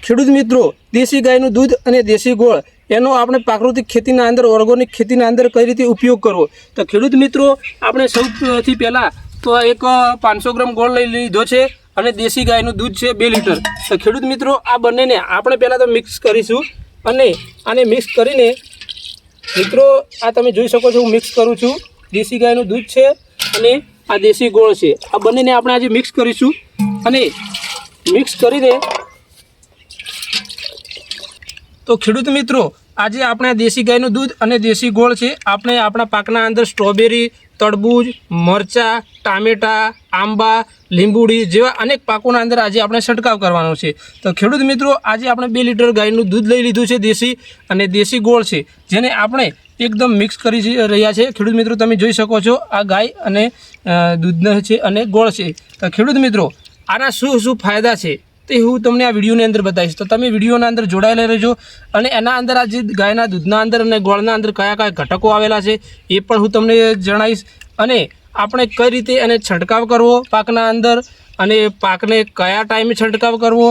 ખેડૂત મિત્રો દેશી ગાયનું દૂધ અને દેશી ગોળ એનો આપણે પ્રાકૃતિક ખેતીના અંદર ઓર્ગોનિક ખેતીના અંદર કઈ રીતે ઉપયોગ કરવો તો ખેડૂત મિત્રો આપણે સૌથી પહેલાં તો એક 500 ગ્રામ ગોળ લઈ લીધો છે અને દેશી ગાયનું દૂધ છે 2 લીટર। તો ખેડૂત મિત્રો આ બંનેને આપણે પહેલાં તો મિક્સ કરીશું અને આને મિક્સ કરીને મિત્રો આ તમે જોઈ શકો છો હું મિક્સ કરું છું। દેશી ગાયનું દૂધ છે અને આ દેશી ગોળ છે, આ બંનેને આપણે આજે મિક્સ કરીશું અને મિક્સ કરીને તો ખેડૂત મિત્રો આજે આપણે દેશી ગાયનું દૂધ અને દેશી ગોળ છે આપણે આપણા પાકના અંદર સ્ટ્રોબેરી, તરબૂજ, મરચાં, ટામેટા, આંબા, લીંબુડી જેવા અનેક પાકોના અંદર આજે આપણે છંટકાવ કરવાનો છે। તો ખેડૂત મિત્રો આજે આપણે 2 લીટર ગાયનું દૂધ લઈ લીધું છે દેશી અને દેશી ગોળ છે જેને આપણે એકદમ મિક્સ કરી રહ્યા છે। ખેડૂત મિત્રો તમે જોઈ શકો છો આ ગાય અને દૂધ છે અને ગોળ છે। તો ખેડૂત મિત્રો આના શું ફાયદા છે તે હું તમને આ વિડીયોની અંદર બતાવીશ, તો તમે વિડીયોના અંદર જોડાયેલા રહેજો અને એના અંદર આ જે ગાયના દૂધના અંદર અને ગોળના અંદર કયા ઘટકો આવેલા છે એ પણ હું તમને જણાવીશ અને આપણે કઈ રીતે એને છંટકાવ કરવો પાકના અંદર અને પાકને કયા ટાઈમે છંટકાવ કરવો,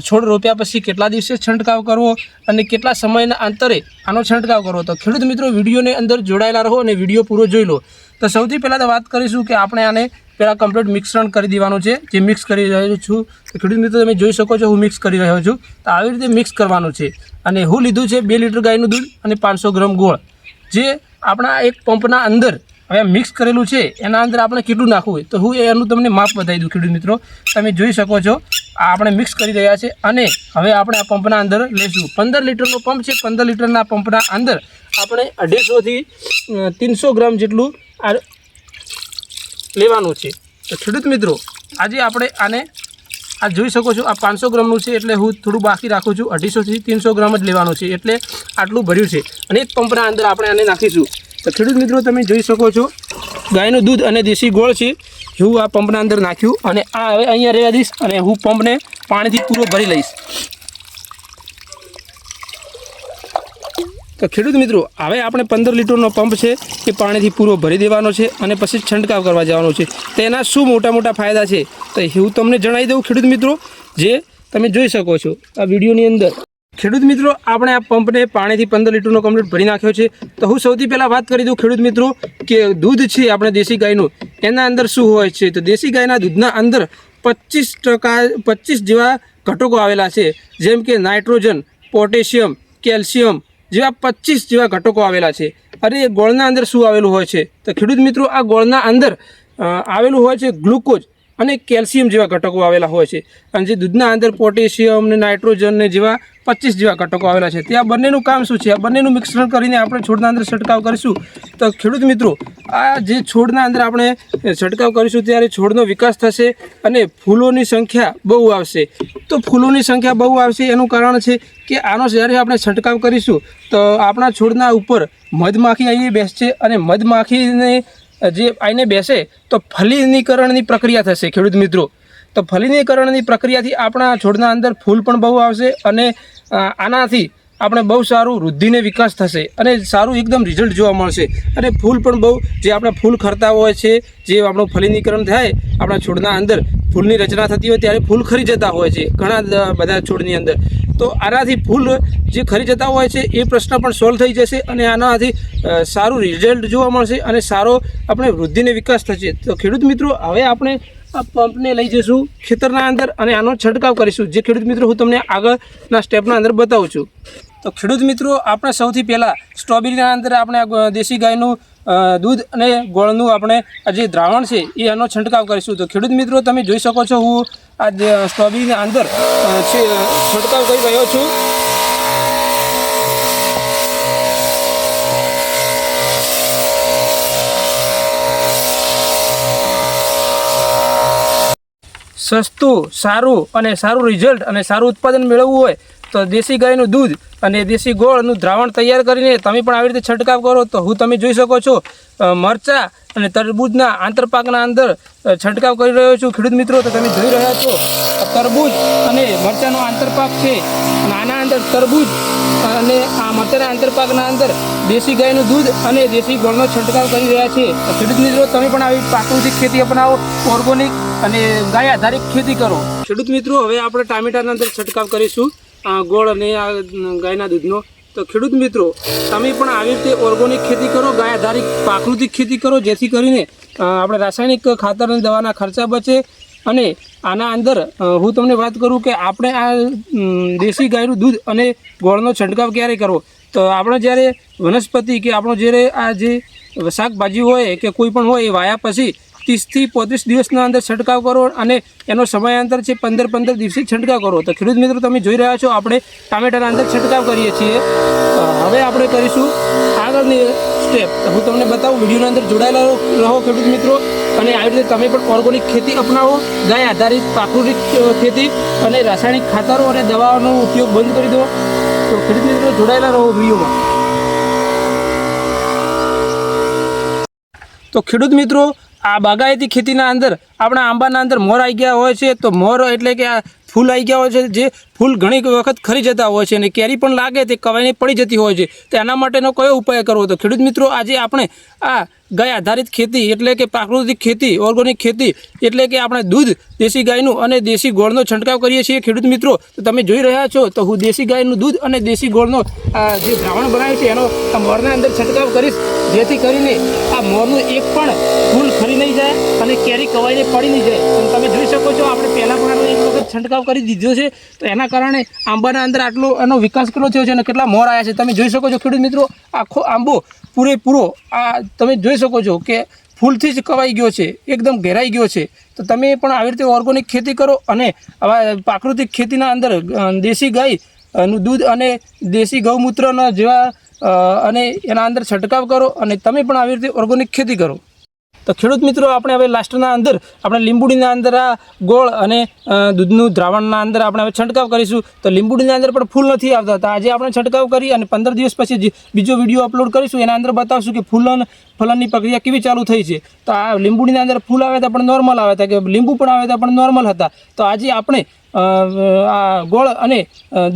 છોડ રોપ્યા પછી કેટલા દિવસે છંટકાવ કરવો અને કેટલા સમયના અંતરે આનો છંટકાવ કરવો। તો ખેડૂત મિત્રો વિડીયોની અંદર જોડાયેલા રહો અને વિડીયો પૂરો જોઈ લો। તો સૌથી પહેલાં તો વાત કરીશું કે આપણે આને પહેલાં કમ્પ્લીટ મિશ્રણ કરી દેવાનું છે, જે મિક્સ કરી રહ્યો છું। તો ખેડૂત મિત્રો તમે જોઈ શકો છો હું મિક્સ કરી રહ્યો છું, તો આવી રીતે મિક્સ કરવાનું છે અને હું લીધું છે 2 લીટર ગાયનું દૂધ અને 500 ગ્રામ ગોળ, જે આપણા એક પંપના અંદર હવે મિક્સ કરેલું છે એના અંદર આપણે કેટલું નાખવું હોય તો હું એનું તમને માપ બતાવી દઉં। ખેડૂત મિત્રો તમે જોઈ શકો છો આ આપણે મિક્સ કરી રહ્યા છે અને હવે આપણે આ પંપના અંદર લઈશું। 15 લીટરનો પંપ છે, 15 લીટરના પંપના અંદર આપણે 250 થી 300 ગ્રામ જેટલું આ લેવાનું છે। તો ખેડૂત મિત્રો આજે આપણે આને આ જોઈ શકો છો આ 500 ગ્રામનું છે એટલે હું થોડું બાકી રાખું છું, 250 થી 300 ગ્રામ જ લેવાનું છે એટલે આટલું ભર્યું છે અને એક પંપના અંદર આપણે આને નાખીશું। તો ખેડૂત મિત્રો તમે જોઈ શકો છો ગાયનું દૂધ અને દેશી ગોળ છે હું આ પંપના અંદર નાખ્યું અને આ હવે અહીંયા રહેવા દઈશ અને હું પંપને પાણીથી પૂરો ભરી લઈશ। તો ખેડૂત મિત્રો હવે આપણે 15 લીટરનો પંપ છે એ પાણીથી પૂરો ભરી દેવાનો છે અને પછી છંટકાવ કરવા જવાનો છે। તેના શું મોટા ફાયદા છે તો હું તમને જણાવી દઉં ખેડૂત મિત્રો, જે તમે જોઈ શકો છો આ વિડીયોની અંદર। ખેડૂત મિત્રો આપણે આ પંપને પાણીથી 15 લીટરનો કમ્પ્લીટ ભરી નાખ્યો છે। તો હું સૌથી પહેલાં વાત કરી દઉં ખેડૂત મિત્રો કે દૂધ છે આપણે દેશી ગાયનું એના અંદર શું હોય છે તો દેશી ગાયના દૂધના અંદર 25% જેવા ઘટકો આવેલા છે, જેમ કે નાઇટ્રોજન, પોટેશિયમ, કેલ્શિયમ જેવા 25 જેવા ઘટકો આવેલા છે। અને ગોળના અંદર શું આવેલું હોય છે તો ખેડૂત મિત્રો આ ગોળના અંદર આવેલું હોય છે ગ્લુકોઝ અને કેલ્શિયમ જેવા ઘટકો આવેલા હોય છે અને જે દૂધના અંદર પોટેશિયમ ને નાઇટ્રોજન ને જેવા 25 જેવા ઘટકો આવેલા છે। તે આ બંનેનું કામ શું છે, આ બંનેનું મિશ્રણ કરીને આપણે છોડના અંદર છંટકાવ કરીશું। તો ખેડૂત મિત્રો આ જે છોડના અંદર આપણે છંટકાવ કરીશું ત્યારે છોડનો વિકાસ થશે અને ફૂલોની સંખ્યા બહુ આવશે। તો ફૂલોની સંખ્યા બહુ આવશે એનું કારણ છે કે આનો જ્યારે આપણે છંટકાવ કરીશું તો આપણા છોડના ઉપર મધમાખી અહીં બેસશે અને મધમાખીને જે આઈને બેસે તો ફલીનીકરણની પ્રક્રિયા થશે ખેડૂત મિત્રો। તો ફલીનીકરણની પ્રક્રિયાથી આપણા છોડના અંદર ફૂલ પણ બહુ આવશે અને આનાથી આપણે બહુ સારું વૃદ્ધિને વિકાસ થશે અને સારું એકદમ રિઝલ્ટ જોવા મળશે અને ફૂલ પણ બહુ જે આપણા ફૂલ ખરતા હોય છે, જે આપણું ફલીનીકરણ થાય આપણા છોડના અંદર ફૂલની રચના થતી હોય ત્યારે ફૂલ ખરી જતા હોય છે ઘણા બધા છોડની અંદર। તો આનાથી ફૂલ જે ખરી જતા હોય છે એ પ્રશ્ન પણ સોલ્વ થઈ જશે અને આનાથી સારું રિઝલ્ટ જોવા મળશે અને સારો આપણે વૃદ્ધિને વિકાસ થશે। તો ખેડૂત મિત્રો હવે આપણે આ પંપને લઈ જઈશું ખેતરના અંદર અને આનો છંટકાવ કરીશું, જે ખેડૂત મિત્રો હું તમને આગળના સ્ટેપના અંદર બતાવું છું। તો ખેડૂત મિત્રો આપણે સૌથી પહેલાં સ્ટ્રોબેરીના અંદર આપણે દેશી ગાયનું દૂધ અને ગોળનું આપણે જે દ્રાવણ છે એ આનો છંટકાવ કરીશું। તો ખેડૂત મિત્રો તમે જોઈ શકો છો હું આ સ્ટ્રોબેરીના અંદર છંટકાવ કરી રહ્યો છું। સસ્તું, સારું અને સારું રિઝલ્ટ અને સારું ઉત્પાદન મેળવવું હોય તો દેશી ગાયનું દૂધ અને દેશી ગોળનું દ્રાવણ તૈયાર કરીને તમે પણ આવી રીતે છંટકાવ કરો। તો હું તમે જોઈ શકો છો મરચાં અને તરબૂજના આંતરપાકના અંદર છંટકાવ કરી રહ્યો છું ખેડૂત મિત્રો। તો તમે જોઈ રહ્યા છો તરબૂજ અને મરચાંનો આંતરપાક છે, આના અંદર તરબૂજ અને આ મરચાંના આંતરપાકના અંદર દેશી ગાયનું દૂધ અને દેશી ગોળનો છંટકાવ કરી રહ્યા છે। તો ખેડૂત મિત્રો તમે પણ આવી પ્રાકૃતિક ખેતી અપનાવો, ઓર્ગોનિક અને ગાય આધારિત ખેતી કરો। ખેડૂત મિત્રો, હવે આપણે ટામેટાના અંદર છંટકાવ કરીશું ગોળ અને આ ગાયના દૂધનો। તો ખેડૂત મિત્રો, તમે પણ આવી રીતે ઓર્ગોનિક ખેતી કરો, ગાય આધારિત પ્રાકૃતિક ખેતી કરો, જેથી કરીને આપણે રાસાયણિક ખાતર અને દવાના ખર્ચા બચે। અને આના અંદર હું તમને વાત કરું કે આપણે આ દેશી ગાયનું દૂધ અને ગોળનો છંટકાવ ક્યારે કરવો, તો આપણે જ્યારે વનસ્પતિ કે આપણો જ્યારે આ જે શાકભાજી હોય કે કોઈ પણ હોય એ વાયા પછી 30 થી 35 દિવસના અંદર છંટકાવ કરો અને એનો સમયાંતર છે 15 દિવસે છંટકાવ કરો। તો ખેડૂત મિત્રો, તમે જોઈ રહ્યા છો આપણે ટામેટાના અંદર છંટકાવ કરીએ છીએ। હવે આપણે કરીશું આગળની સ્ટેપ, હું તમને બતાવું। વિડીયોના અંદર જોડાયેલા રહો ખેડૂત મિત્રો, અને આવી રીતે તમે પણ ઓર્ગોનિક ખેતી અપનાવો, ગાય આધારિત પ્રાકૃતિક ખેતી અને રાસાયણિક ખાતરો અને દવાઓનો ઉપયોગ બંધ કરી દો। તો ખેડૂત મિત્રો, જોડાયેલા રહો વિડીયોમાં। તો ખેડૂત મિત્રો, આ બાગાયતી ખેતીના અંદર આપણા આંબાના અંદર મોર આવી ગયા હોય છે। તો મોર એટલે કે આ ફૂલ આવી ગયા હોય છે, જે ફૂલ ઘણી વખત ખરી જતા હોય છે અને કેરી પણ લાગે તે કવાઈને પડી જતી હોય છે। તો એના માટેનો કયો ઉપાય કરવો? તો ખેડૂત મિત્રો, આજે આપણે આ ગાય આધારિત ખેતી એટલે કે પ્રાકૃતિક ખેતી, ઓર્ગોનિક ખેતી એટલે કે આપણે દૂધ દેશી ગાયનું અને દેશી ગોળનો છંટકાવ કરીએ છીએ। ખેડૂત મિત્રો, તો તમે જોઈ રહ્યા છો તો હું દેશી ગાયનું દૂધ અને દેશી ગોળનો જે દ્રાવણ બનાવ્યું છે એનો આ મોરના અંદર છંટકાવ કરીશ, જેથી કરીને આ મોરનું એક પણ ફૂલ ખરી નહીં જાય અને કેરી કવાઈને પડી નહીં જાય। અને તમે જોઈ શકો છો, આપણે પહેલાં પણ આનો એક વખત છંટકાવ કરી દીધો છે, તો એના કારણે આંબાના અંદર આટલો એનો વિકાસ કેટલો થયો છે અને કેટલા મોર આવ્યા છે તમે જોઈ શકો છો। ખેડૂત મિત્રો, આખો આંબો પૂરેપૂરો આ તમે જોઈ શકો છો કે ફૂલથી જ કવાઈ ગયો છે, એકદમ ઘેરાઈ ગયો છે। તો તમે પણ આવી રીતે ઓર્ગોનિક ખેતી કરો અને આવા પ્રાકૃતિક ખેતીના અંદર દેશી ગાયનું દૂધ અને દેશી ગૌમૂત્રના જેવા અને એના અંદર છંટકાવ કરો અને તમે પણ આવી રીતે ઓર્ગોનિક ખેતી કરો। તો ખેડૂત મિત્રો, આપણે હવે લાસ્ટના અંદર આપણે લીંબુડીના અંદર આ ગોળ અને દૂધનું દ્રાવણના અંદર આપણે હવે છંટકાવ કરીશું। તો લીંબુડીના અંદર પણ ફૂલ નથી આવતા, તો આજે આપણે છંટકાવ કરી અને 15 દિવસ પછી બીજો વિડીયો અપલોડ કરીશું, એના અંદર બતાવશું કે ફલનની પ્રક્રિયા કેવી ચાલુ થઈ છે। તો આ લીંબુડીના અંદર ફૂલ આવ્યા હતા પણ નોર્મલ આવ્યા હતા, કે લીંબુ પણ આવ્યા હતા પણ નોર્મલ હતા। તો આજે આપણે આ ગોળ અને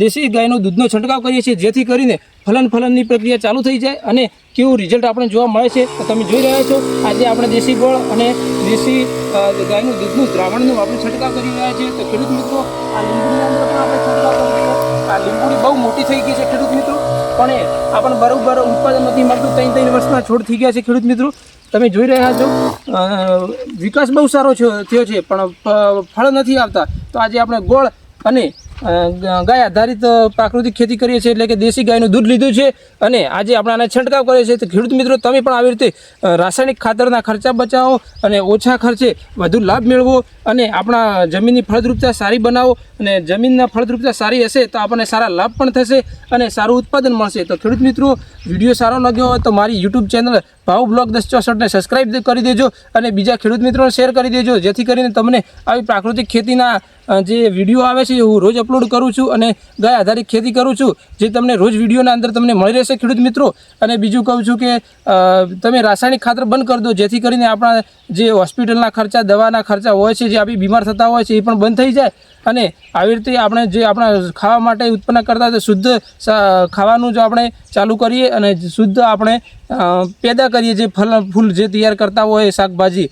દેશી ગાયનું દૂધનો છંટકાવ કરીએ છીએ, જેથી કરીને ફલનની પ્રક્રિયા ચાલુ થઈ જાય અને કેવું રિઝલ્ટ આપણે જોવા મળે છે। તો તમે જોઈ રહ્યા છો, આજે આપણે દેશી ગોળ અને દેશી ગાયનું દૂધનું દ્રાવણનું આપણે છંટકાવ કરી રહ્યા છીએ। તો ખેડૂત મિત્રો, આ લીંબુની અંદર પણ આપણે છંટકાવ કરીએ। આ લીંબુડી બહુ મોટી થઈ ગઈ છે ખેડૂત મિત્રો, પણ આપણને બરાબર ઉત્પાદન નથી મળતું। 3 વર્ષના છોડ થઈ ગયા છે ખેડૂત મિત્રો, તમે જોઈ રહ્યા છો વિકાસ બહુ સારો થયો છે, પણ ફળ નથી આવતા। તો આજે આપણે ગોળ અને ગાય આધારિત પ્રાકૃતિક ખેતી કરીએ છીએ, એટલે કે દેશી ગાયનું દૂધ લીધું છે અને આજે આપણે આને છંટકાવ કરીએ છીએ। તો ખેડૂત મિત્રો, તમે પણ આવી રીતે રાસાયણિક ખાતરના ખર્ચા બચાવો અને ઓછા ખર્ચે વધુ લાભ મેળવો અને આપણા જમીનની ફળદ્રુપતા સારી બનાવો। અને જમીનના ફળદ્રુપતા સારી હશે તો આપણને સારા લાભ પણ થશે અને સારું ઉત્પાદન મળશે। તો ખેડૂત મિત્રો, વિડીયો સારો લાગ્યો હોય તો મારી યુટ્યુબ ચેનલ ભાવ બ્લોગ 1064ને સબસ્ક્રાઈબ કરી દેજો અને બીજા ખેડૂત મિત્રોને શેર કરી દેજો, જેથી કરીને તમને આવી પ્રાકૃતિક ખેતીના જે વિડીયો આવે છે હું રોજ અપલોડ કરું છું અને ગાય આધારિત ખેતી કરું છું, જે તમને રોજ વિડીયોના અંદર તમને મળી રહેશે ખેડૂત મિત્રો। અને બીજું કહું છું કે તમે રાસાયણિક ખાતર બંધ કરી દો, જેથી કરીને આપણા જે હોસ્પિટલના ખર્ચા, દવાના ખર્ચા હોય છે, જે આપણે બીમાર થતા હોય છે, એ પણ બંધ થઈ જાય। અને આવી રીતે આપણે જે આપણા ખાવા માટે ઉત્પન્ન કરતા હોય તો શુદ્ધ ખાવાનું જો આપણે ચાલુ કરીએ અને શુદ્ધ આપણે પેદા કરીએ, જે ફૂલ જે તૈયાર કરતા હોય શાકભાજી,